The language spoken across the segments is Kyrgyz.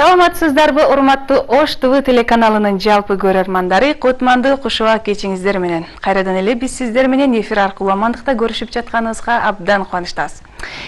Саламатсыздарбы, урматтуу Ош ТВ телеканалынын жалпы көрөрмандары, кутмандуу кушуа кечиңиздер менен. Кайрадан эле биз сиздер менен эфир аркылуу амандыкта көрүшүп жатканыбызга абдан кубанычтабыз.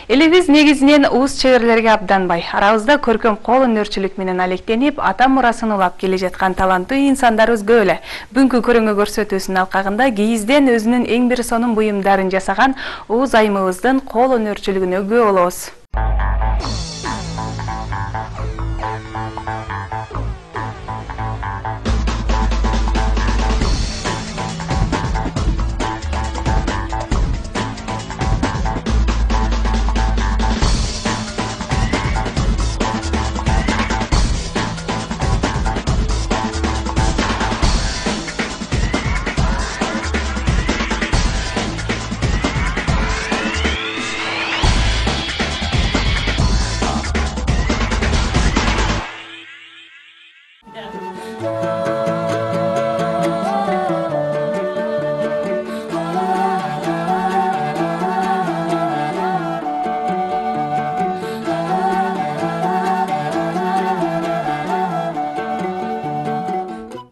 Элибиз негизинен уус чеберлерге абдан бай. Арабызда көркөм кол өнөрчүлүк менен алектенип, ата мурасын улап келе жаткан таланттуу инсандарыбыз көп эле. Бүгүнкү көрөңгү көрсөтүүсүнүн алкагында кийизден өзүнүн эң бир сонун буюмдарын жасаган уус айымыбыздын кол өнөрчүлүгүнө күбө болобуз.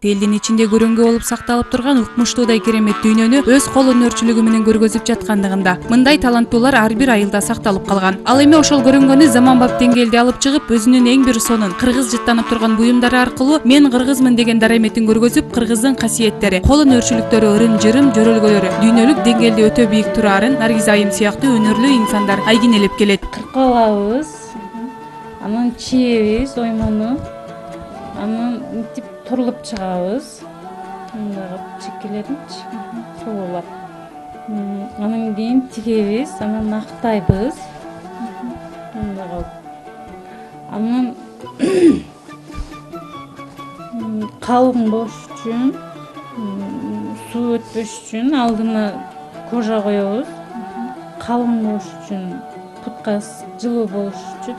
Элдин ичинде көрөңгү болуп сакталып турган укмуштуудай керемет дүйнөнү өз кол өнөрчүлүгү менен көргөзүп жаткандыгында мындай таланттуулар ар бир айылда сакталып калган. Ал эми ошол көрөңгөнү заманбап деңгээлде алып чыгып, өзүнүн эң бир сонун кыргыз жыттанып турган буюмдары аркылуу мен кыргызмын деген дараметин көргөзүп, кыргыздын касиеттери, кол өнөрчүлүктөрү, ырым-жырым, жөрөлгөлөрү дүйнөлүк деңгээлде өтө бийик тураарын Наргиза айым сыяктуу өнөрлүү инсандар айгинелеп келет. Кыркалабыз, анан чийебиз оймону, анан мынтип турулуп чыгабыз. Мындай кылып чекелеринчи сулуулап. Анан кийин тигебиз, анан актайбыз. Мындай кылып. Анан калың болуш үчүн, суу өтпөш үчүн алдына кожа коебуз. Калың болуш үчүн, путка жылуу болуш үчүн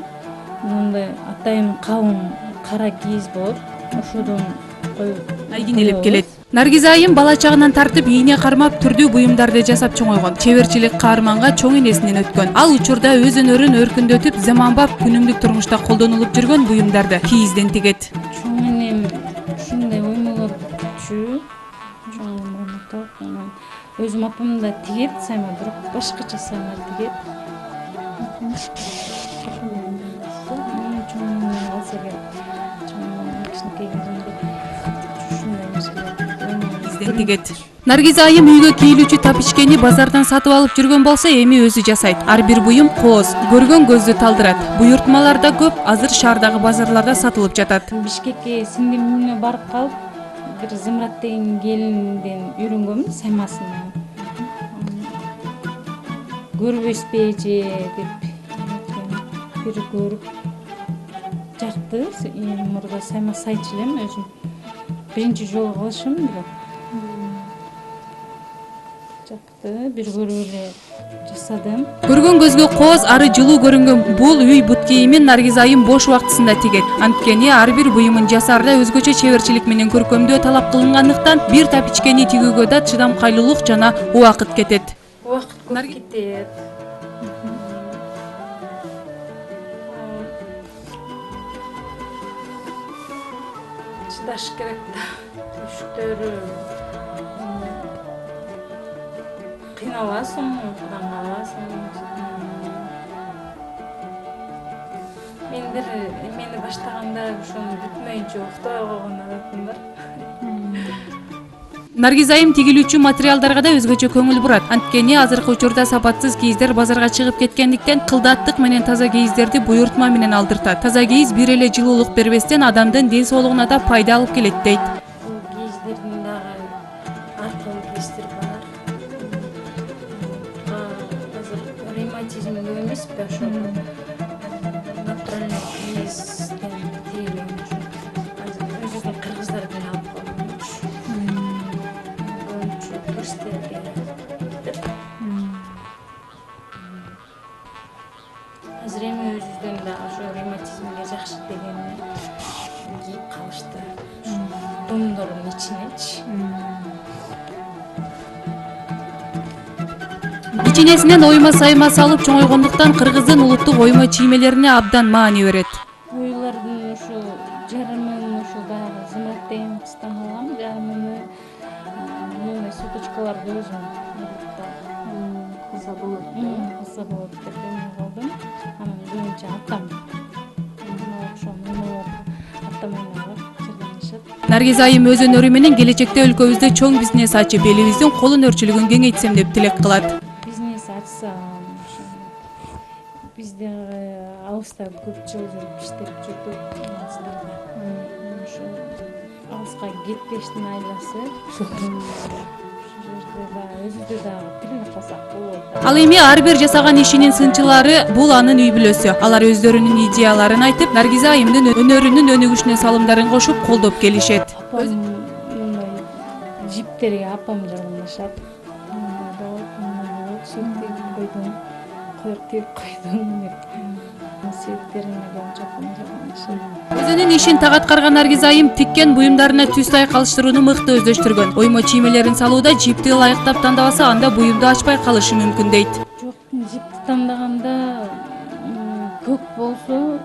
мындай атайын калың кара кийиз болот. Ошодон коюп айгинелеп келет. Наргиза айым бала чагынан тартып ийне кармап түрдүү буюмдарды жасап чоңойгон. Чеберчилик каарманга чоң энесинен өткөн. Ал учурда өз өнөрүн өркүндөтүп, заманбап күнүмдүк турмушта колдонулуп жүргөн буюмдарды кийизден тигет. Чоң энем ушундай оймолор тигчү, чоң оймотоп, анан өзүм апам да тигет, сайма бирок башкача сайма тигет. Тигет. Наргиза айым үйгө кийилүүчү тапичкени базардан сатып алып жүргөн болсо, эми өзү жасайт. Ар бир буюм кооз, көргөн көздү талдырат. Буйуртмалар да көп, азыр шаардагы базарларда сатылып жатат. Бишкекке сиңдимине барып калып, бир Зымрат деген келинден үйрөнгөнмүн саймасын. Көрбөспөй же деп бир көрүп жакты. Мурда сайма сайчу элем өзүм. Биринчи жолу кылышым бирок. Бир көрүп эле жасадым. Көргөн көзгө кооз, ары жылуу көрүнгөн бул үй бут кийимин Наргиза айым бош убактысында тигет. Анткени ар бир буюмун жасаарда өзгөчө чеберчилик менен көркөмдөө талап кылынгандыктан бир тапичкени тигүүгө да чыдамкайлуулук жана убакыт кетет. Убакыт көп кетет. Чыдаш керек да. Түшүктөрү кыйналасың, кудан каласың. Мени баштаганда ошону бүтмөйүнчө уктабай койгон адатым бар. Наргиза айым тигилүүчү материалдарга да өзгөчө көңүл бурат. Анткени азыркы учурда сапатсыз кийиздер базарга чыгып кеткендиктен кылдаттык менен таза кийиздерди буйуртма менен алдыртат. Таза кийиз бир эле жылуулук бербестен адамдын ден соолугуна да пайда алып келет дейт. Кийиздердин дагы аркылуу кийиздер бар. Азыр ревматизм эмеспи, ошо натуральный кийизден тегелеген ушу. Өзүбүздүн кыргыздардан алып калган ушу. Көбүнчө туристтерге азыр эми өзүбүздөн дагы ошо ревматизмге жакшы дегени кийип калышты. Домдордун ичинечи. Ичинесинен ойма сайма салып чоңойгондуктан кыргыздын улуттук ойма чиймелерине абдан маани берет. Оюлардын ушул жарымын ушул баягы зымырак деген кыздан алгам, жарымын мындай суточкаларды өзүм кылса болот деп эме кылдым. Анан кийинче атам ошо мыналарды атам айналып жардамдашат. Наргиз айым өз өнөрү менен келечекте өлкөбүздө чоң бизнес ачып, элибиздин кол өнөрчүлүгүн кеңейтсем деп тилек кылат. Бизнес ачсам, бизде алыста көп жыл жүрүп иштеп жүрдүк. Ошо алыска кетпештин айласы. Өзүбүздө дагы тилине калсак болот. Ал эми ар бир жасаган ишинин сынчылары бул анын үй бүлөсү. Алар өздөрүнүн идеяларын айтып, Наргиз айымдын өнөрүнүн өнүгүшүнө салымдарын кошуп колдоп келишет. Мындай жиптерге апам жардамдашат. Сүйүп койдум, коюп тегип койдум деп. Сүйүктерине боюнча апам жардамдашат. Өзүнүн ишин так аткарган Наргиз айым тиккен буюмдарына түз тайкалыштырууну мыкты өздөштүргөн. Оймо чиймелерин салууда жипти ылайыктап тандабаса, анда буюмду ачпай калышы мүмкүн дейт. Жок, жипти тандаганда көк болсо,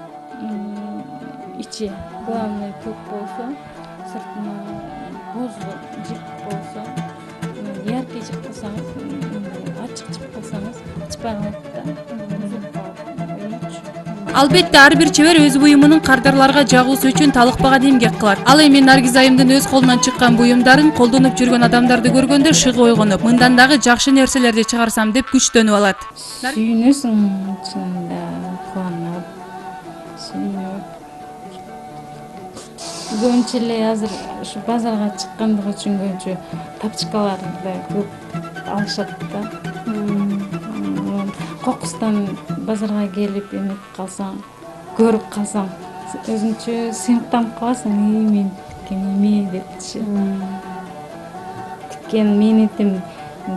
ичи главный көк болсо, сыртына боз жип болсо, яркий жип кылсаңыз, ачык жип кылсаңыз, ачпай калат да. Албетте ар бир чебер өз буюмунун кардарларга жагуусу үчүн талыкпаган эмгек кылат. Ал эми Наргиз айымдын өз колунан чыккан буюмдарын колдонуп жүргөн адамдарды көргөндө шыгы ойгонуп, мындан дагы жакшы нерселерди чыгарсам деп күчтөнүп алат. Сүйүнөсүң, чынында кубанып, сүйүнүп. Көбүнчө эле азыр ушу базарга чыккандыгы үчүн көбүнчө тапчыкаларды көп алышат да. Кокустан базарга келип эметип калсаң, көрүп калсаң, өзүңчө сыймыктанып каласың, мен тиккен эме депчи. Тиккен мээнетим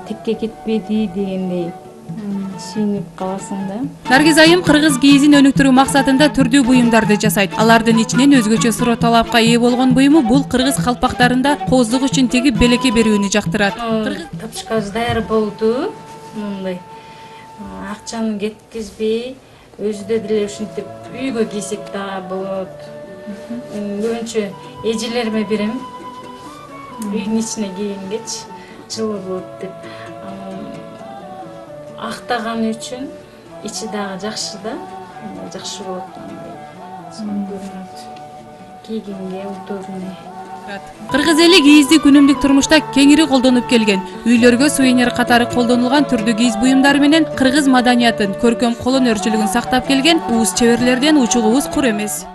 текке кетпеди дегендей сүйүнүп каласың да. Наргиз айым кыргыз кийизин өнүктүрүү максатында түрдүү буюмдарды жасайт. Алардын ичинен өзгөчө суроо талапка ээ болгон буюму бул кыргыз калпактарында кооздук үчүн тегип белекке берүүнү жактырат. Тапчыкабыз даяр болду. Мындай акчаны кеткизбей, өзүдө деле ушинтип үйгө кийсек дагы болот. Көбүнчө эжелериме берем. Үйдүн ичине кийгенгечи жылы болот деп. Актаган үчүн ичи дагы жакшы да, жакшы болот андай. Көрүнөт. Кийгенге удобный. Кыргыз эли кийизди күнүмдүк турмушта кеңири колдонуп келген. Үйлөргө сувенир катары колдонулган түрдүү кийиз буюмдары менен кыргыз маданиятын, көркөм кол өнөрчүлүгүн сактап келген уус чеберлерден учугубуз кур эмес.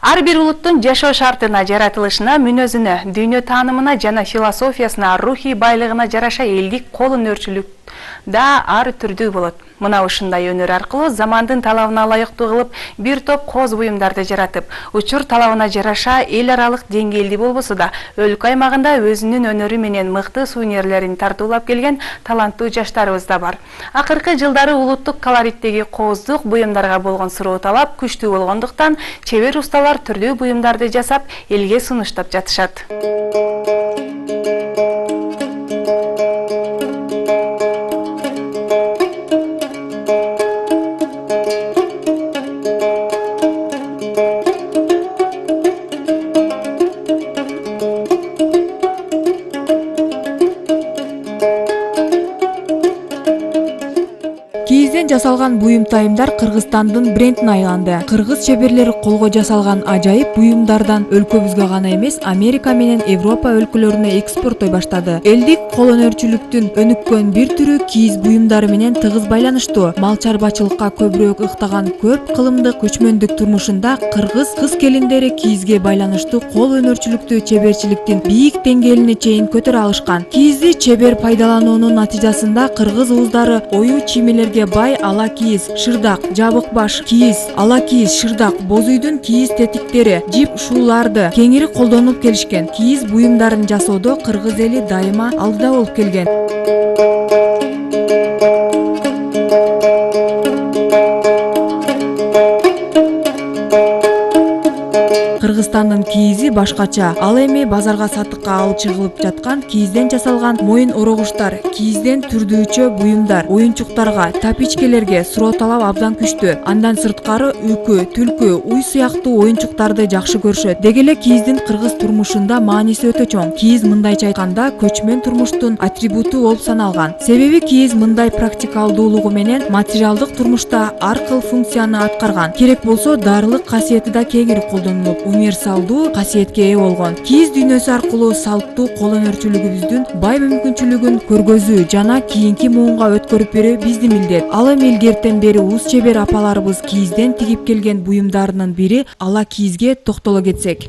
Ар бир улуттун жашоо шартына, жаратылышына, мүнөзүнө, дүйнө таанымына жана философиясына, рухий байлыгына жараша элдик кол өнөрчүлүк да ар түрдүү болот. Мына ушундай өнөр аркылуу замандын талабына ылайыктуу кылып, бир топ кооз буюмдарды жаратып, учур талабына жараша эл аралык деңгээлде болбосо да, өлкө аймагында өзүнүн өнөрү менен мыкты сувенирлерин тартуулап келген таланттуу жаштарыбыз да бар. Акыркы жылдары улуттук колориттеги кооздук буюмдарга болгон суроо талап күчтүү болгондуктан, чебер усталар түрдүү буюмдарды жасап, элге сунуштап жатышат. Кийизден жасалган буюм-тайымдар Кыргызстандын брендине айланды. Кыргыз чеберлери колго жасалган ажайып буюмдардан өлкөбүзгө гана эмес, Америка менен Европа өлкөлөрүнө экспорттой баштады. Элдик кол өнөрчүлүктүн өнүккөн бир түрү кийиз буюмдары менен тыгыз байланыштуу. Мал чарбачылыкка көбүрөөк ыктаган көп кылымдык көчмөндүк турмушунда кыргыз кыз-келиндери кийизге байланыштуу кол өнөрчүлүктү чеберчиликтин бийик деңгээлине чейин көтөрө алышкан. Кийизди чебер пайдалануунун натыйжасында кыргыз ууздары ою чиймелерге бай ала кийиз, шырдак, жабык баш кийиз, ала кийиз, шырдак, боз үйдүн кийиз тетиктери, жип шууларды кеңири колдонуп келишкен. Кийиз буюмдарын жасоодо кыргыз эли дайыма алдыда болуп келген. Кыргызстандын кийизи башкача. Ал эми базарга сатыкка алып чыгылып жаткан кийизден жасалган моюн орогуштар, кийизден түрдүүчө буюмдар, оюнчуктарга, тапичкелерге суроо талап абдан күчтүү. Андан сырткары үкү, түлкү, уй сыяктуу оюнчуктарды жакшы көрүшөт. Деги эле кийиздин кыргыз турмушунда мааниси өтө чоң. Кийиз мындайча айтканда көчмөн турмуштун атрибуту болуп саналган. Себеби кийиз мындай практикалдуулугу менен материалдык турмушта ар кыл функцияны аткарган. Керек болсо дарылык касиети да кеңири колдонулуп, универсалдуу касиетке ээ болгон. Кийиз дүйнөсү аркылуу салттуу кол өнөрчүлүгүбүздүн бай мүмкүнчүлүгүн көргөзүү жана кийинки муунга өткөрүп берүү биздин милдет. Ал эми илгертен бери уз чебер апаларыбыз кийизден тигип келген буюмдарынын бири ала кийизге токтоло кетсек.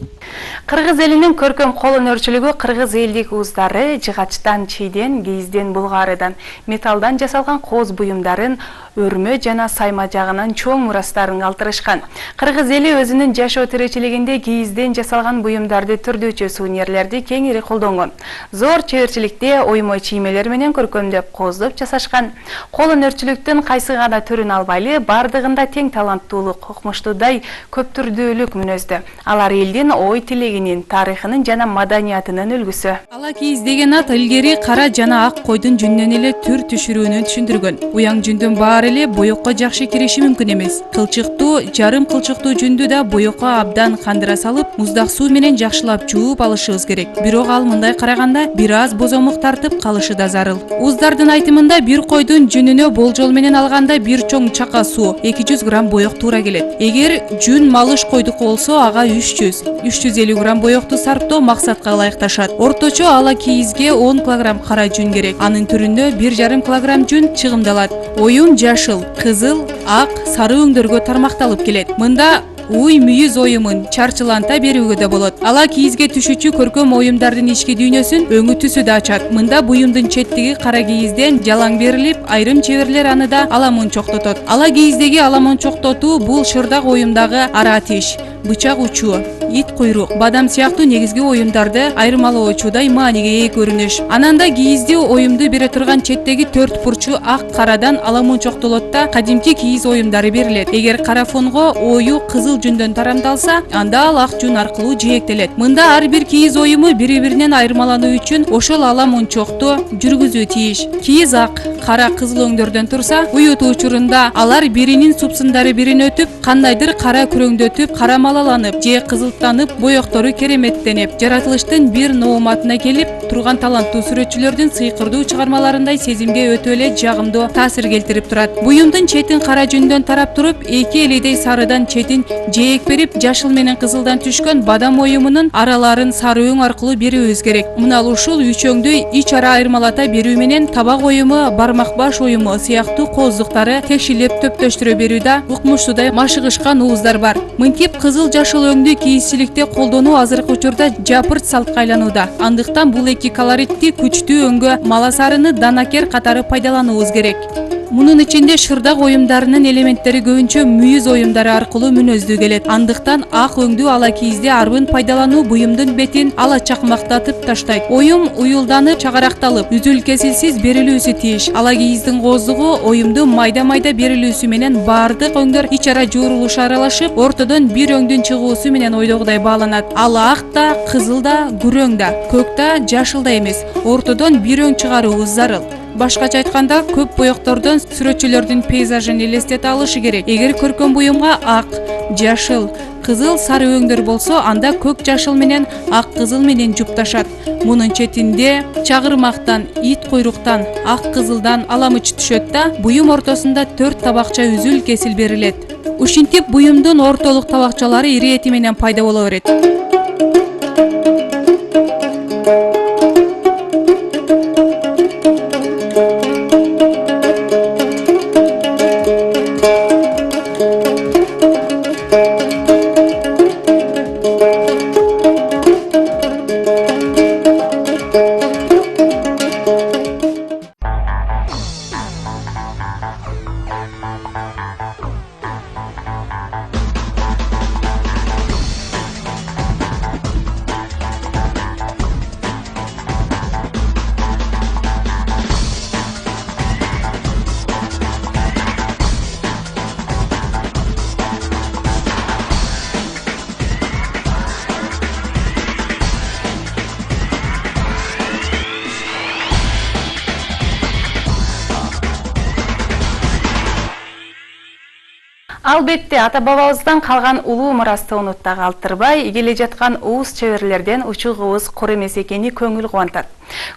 Кыргыз элинин көркөм кол өнөрчүлүгү кыргыз элдик ууздары жыгачтан, чийден, кийизден, булгарыдан, металлдан жасалган кооз буюмдарын, өрмө жана сайма жагынан чоң мурастарын калтырышкан. Кыргыз эли өзүнүн жашоо тиричилигинде кийизден жасалган буюмдарды түрдүүчү сувенирлерди кеңири колдонгон. Зор чеберчиликте оймо чиймелер менен көркөмдөп, кооздоп жасашкан. Кол өнөрчүлүктүн кайсы гана түрүн албайлы, бардыгында тең таланттуулук, укмуштуудай көптүрдүүлүк мүнөздүү. Алар элдин ой тилегинин, тарыхынын жана маданиятынын үлгүсү. Ала кийиз деген ат илгери кара жана ак койдун жүнүнөн эле түр түшүрүүнү түшүндүргөн. Уяң жүндүн баары эле боекко жакшы кириши мүмкүн эмес. Кылчыктуу, жарым кылчыктуу жүндү да боекко абдан кандыра салып, муздак суу менен жакшылап жууп алышыбыз керек. Бирок ал мындай караганда бир аз бозомок тартып калышы да зарыл. Уздардын айтымында бир койдун жүнүнө болжол менен алганда бир чоң чака суу 200 грамм боек туура келет. Эгер жүн малыш койдуку болсо, ага 300-350 грамм боекту сарптоо максатка ылайыкташат. Орточо ала кийизге 10 килограмм кара жүн керек. Анын түрүндө 1,5 килограмм жүн чыгымдалат. Оюн жашыл, кызыл, ак, сары өңдөргө тармакталып келет. Мында уй мүйүз оюмун чарчыланта берүүгө да болот. Ала кийизге түшүүчү көркөм оюмдардын ички дүйнөсүн өңү түсү да ачат. Мында буюмдун четтиги кара кийизден жалаң берилип, айрым чеберлер аны да аламон чоктотот. Ала кийиздеги аламон чоктотуу бул шырдак оюмдагы ара тиш, бычак учу, ит куйрук, бадам сыяктуу негизги оюмдарды айырмалоочудай мааниге ээ көрүнүш. Ананда кийизди оюмду бере турган четтеги 4 бурчу ак карадан аламон чоктолот да кадимки кийиз оюмдары берилет. Эгер кара фонго ою кызыл жүндөн тарамдалса, анда ал ак жүн аркылуу жээктелет. Мында ар бир кийиз оюму бири-биринен айырмалануу үчүн ошол аламон чокту жүргүзүү тийиш. Кийиз ак, кара, кызыл өңдөрдөн турса, уютуу учурунда алар биринин супсундары бирин өтүп, кандайдыр кара күрөңдөтүп, карамалаланып же кызылтанып, боектору кереметтенип, жаратылыштын бир нооматына келип турган таланттуу сүрөтчүлөрдүн сыйкырдуу чыгармаларындай сезимге өтө эле жагымдуу таасир келтирип турат. Буюмдун четин кара жүндөн тарап туруп, эки эледей сарыдан четин жээк берип, жашыл менен кызылдан түшкөн бадам оюмунун араларын сары өң аркылуу берүүбүз керек. Мына ушул үч өңдү ич ара айырмалата берүү менен табак оюму, бармак баш оюму сыяктуу кооздуктары текшилеп төптөштүрө берүүдө укмуштуудай машыгышкан ууздар бар. Мынтип кызыл жашыл өңдү кийизчиликте колдонуу азыркы учурда жапырт салтка айланууда. Андыктан бул эки колоритти күчтүү өңгө маласарыны данакер катары пайдалануубуз керек. Мунун ичинде шырдак оюмдарынын элементтери көбүнчө мүйүз оюмдары аркылуу мүнөздүү келет. Андыктан ак өңдүү ала кийизде арбын пайдалануу буюмдун бетин ала чакмактатып таштайт. Оюм уюлданып, чагаракталып, үзүл кесилсиз берилүүсү тийиш. Ала кийиздин кооздугу оюмду майда-майда берилүүсү менен баардык өңдөр ич ара жуурулушу аралашып, ортодон бир өңдүн чыгуусу менен ойдогудай бааланат. Ал ак да, кызыл да, күрөң да, көк да, жашыл да эмес, ортодон бир өң чыгаруубуз зарыл. Башкача айтканда, көп боектордон сүрөтчүлөрдүн пейзажын элестете алышы керек. Эгер көркөм буюмга ак, жашыл, кызыл, сары өңдөр болсо, анда көк жашыл менен ак кызыл менен жупташат. Мунун четинде чагырмактан, ит куйруктан, ак кызылдан аламыч түшөт да, буюм ортосунда 4 табакча үзүл кесил берилет. Ушинтип буюмдун ортолук табакчалары ири эти менен пайда боло берет. Албетте, ата-бабабыздан калган улуу мурасты унутта калтырбай, келе жаткан уус чеберлерден учугубуз кур эмес экени көңүл кубантат.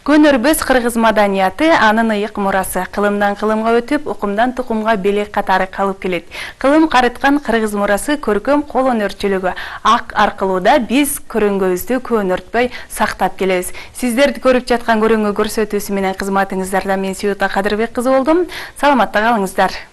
Көнөрбөз кыргыз маданияты анын ыйык мурасы, кылымдан кылымга өтүп, укумдан тукумга белек катары калып келет. Кылым карыткан кыргыз мурасы көркөм кол өнөрчүлүгү ак аркылуу да биз көрөңгөбүздү көөнөртпөй сактап келебиз. Сиздерди көрүп жаткан көрөңгө көрсөтүүсү менен кызматыңыздарда мен Сүйүта Кадырбек кызы болдум. Саламатта калыңыздар.